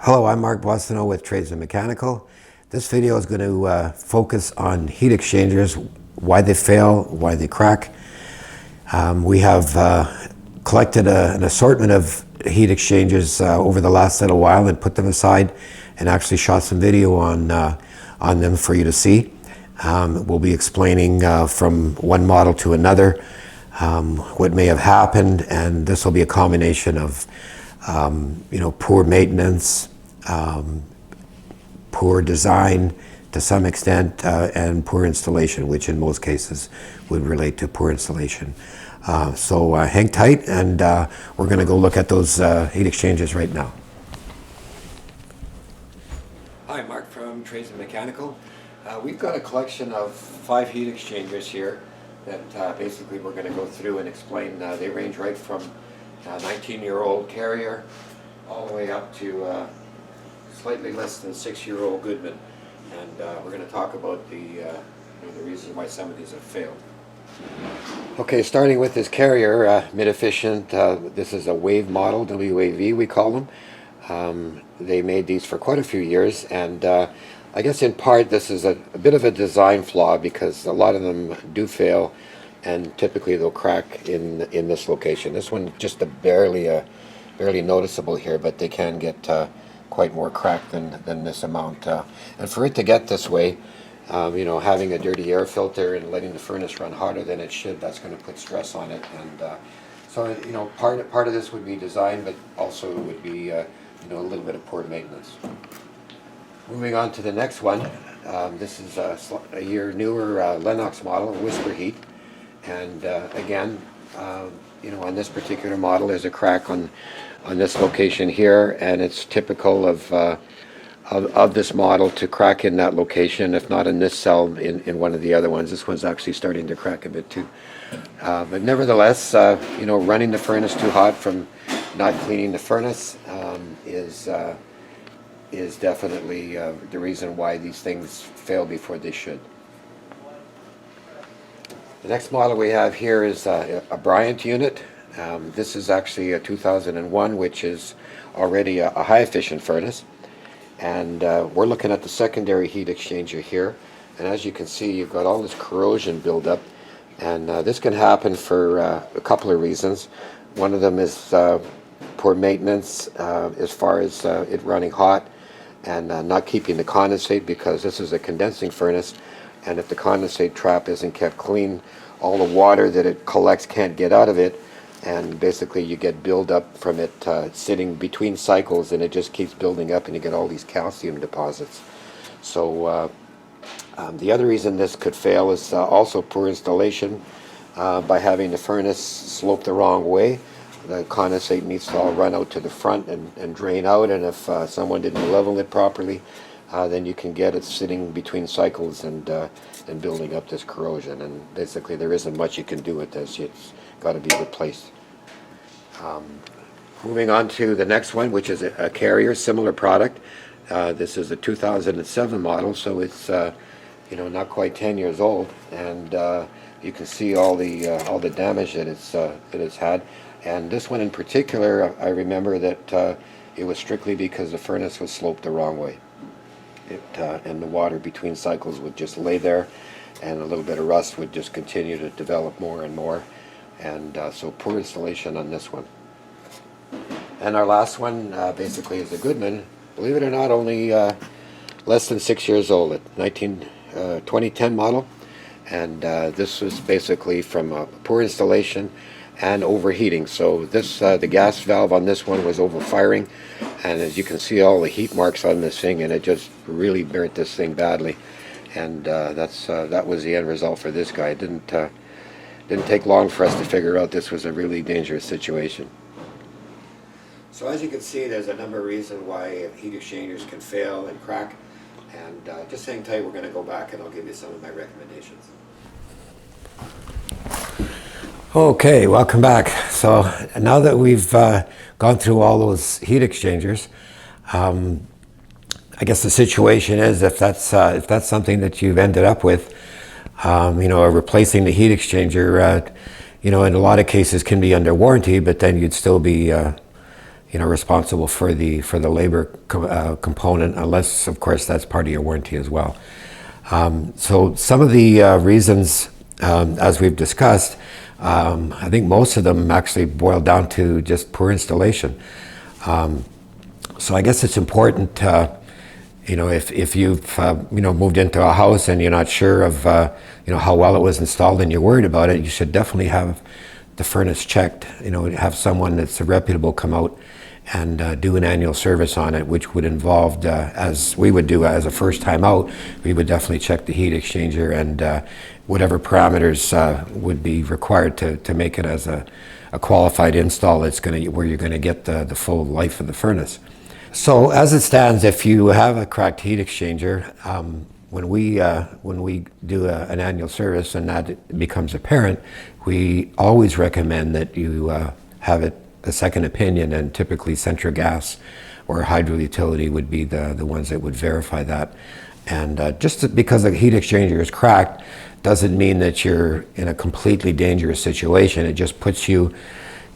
Hello, I'm Mark Boissoneault with Tradesman Mechanical. This video is going to focus on heat exchangers, why they fail, why they crack. We have collected an assortment of heat exchangers over the last little while and put them aside and actually shot some video on them for you to see. We'll be explaining from one model to another what may have happened, and this will be a combination of poor maintenance, poor design to some extent, and poor installation, which in most cases would relate to poor installation. So hang tight, and we're going to go look at those heat exchangers right now. Hi, Mark from Tradesman Mechanical. We've got a collection of 5 heat exchangers here that basically we're going to go through and explain. They range right from a 19-year-old Carrier all the way up to slightly less than 6-year-old Goodman, and we're going to talk about the reason why some of these have failed. Okay, starting with this Carrier mid-efficient. This is a Wave model, WAV we call them. They made these for quite a few years, and I guess in part this is a bit of a design flaw because a lot of them do fail, and typically they'll crack in this location. This one just barely noticeable here, but they can get quite more cracked than this amount. And for it to get this way, having a dirty air filter and letting the furnace run hotter than it should, that's going to put stress on it. And so part of this would be design, but also it would be a little bit of poor maintenance. Moving on to the next one. This is a year newer Lennox model, Whisper Heat, and again, on this particular model, there's a crack on this location here, and it's typical of this model to crack in that location, if not in this cell, in one of the other ones. This one's actually starting to crack a bit too. But nevertheless, running the furnace too hot from not cleaning the furnace is definitely the reason why these things fail before they should. The next model we have here is a Bryant unit. This is actually a 2001, which is already a high efficient furnace. And we're looking at the secondary heat exchanger here. And as you can see, you've got all this corrosion buildup. And this can happen for a couple of reasons. One of them is poor maintenance as far as it running hot, and not keeping the condensate, because this is a condensing furnace, and if the condensate trap isn't kept clean, all the water that it collects can't get out of it, and basically you get buildup from it sitting between cycles, and it just keeps building up, and you get all these calcium deposits. So the other reason this could fail is also poor installation. By having the furnace slope the wrong way, the condensate needs to all run out to the front and drain out, and if someone didn't level it properly, then you can get it sitting between cycles and building up this corrosion, and basically there isn't much you can do with this. It's got to be replaced. Moving on to the next one, which is a Carrier, similar product. This is a 2007 model, so it's not quite 10 years old, and you can see all the damage that it's had. And this one in particular, I remember that it was strictly because the furnace was sloped the wrong way. And the water between cycles would just lay there, and a little bit of rust would just continue to develop more and more. And so poor installation on this one. And our last one basically is a Goodman. Believe it or not, only less than 6 years old, a 2010 model. And this was basically from poor installation and overheating. So this the gas valve on this one was overfiring, and as you can see, all the heat marks on this thing, and it just really burnt this thing badly. And that was the end result for this guy. It didn't take long for us to figure out this was a really dangerous situation. So as you can see, there's a number of reasons why heat exchangers can fail and crack, and just hang tight, we're going to go back and I'll give you some of my recommendations. Okay, welcome back. So now that we've gone through all those heat exchangers, I guess the situation is, if that's something that you've ended up with, replacing the heat exchanger, in a lot of cases can be under warranty, but then you'd still be responsible for the labor component, unless of course that's part of your warranty as well. So some of the reasons, as we've discussed, I think most of them actually boil down to just poor installation. So I guess it's important, if you've moved into a house and you're not sure of how well it was installed and you're worried about it, you should definitely have the furnace checked. Have someone that's reputable come out and do an annual service on it, which would involve, as we would do as a first time out, we would definitely check the heat exchanger and whatever parameters would be required to make it as a qualified install. It's where you're going to get the full life of the furnace. So as it stands, if you have a cracked heat exchanger, when we do an annual service and that becomes apparent, we always recommend that you have a second opinion, and typically Central Gas or Hydro Utility would be the ones that would verify that. And just because the heat exchanger is cracked doesn't mean that you're in a completely dangerous situation. It just puts you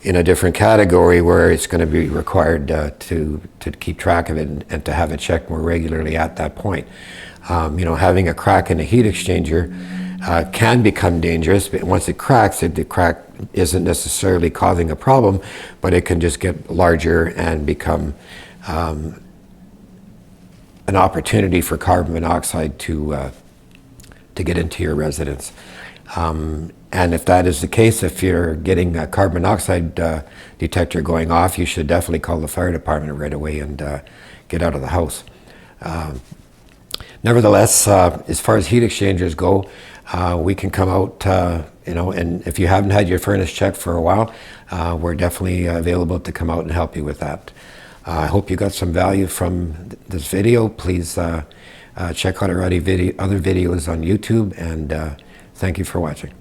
in a different category where it's going to be required to keep track of it and to have it checked more regularly at that point. Having a crack in a heat exchanger can become dangerous, but once it cracks, the crack isn't necessarily causing a problem, but it can just get larger and become an opportunity for carbon monoxide to get into your residence. And if that is the case, if you're getting a carbon monoxide detector going off, you should definitely call the fire department right away and get out of the house. Nevertheless, as far as heat exchangers go, we can come out, and if you haven't had your furnace checked for a while, we're definitely available to come out and help you with that. I hope you got some value from this video. Please check out our other videos on YouTube, and thank you for watching.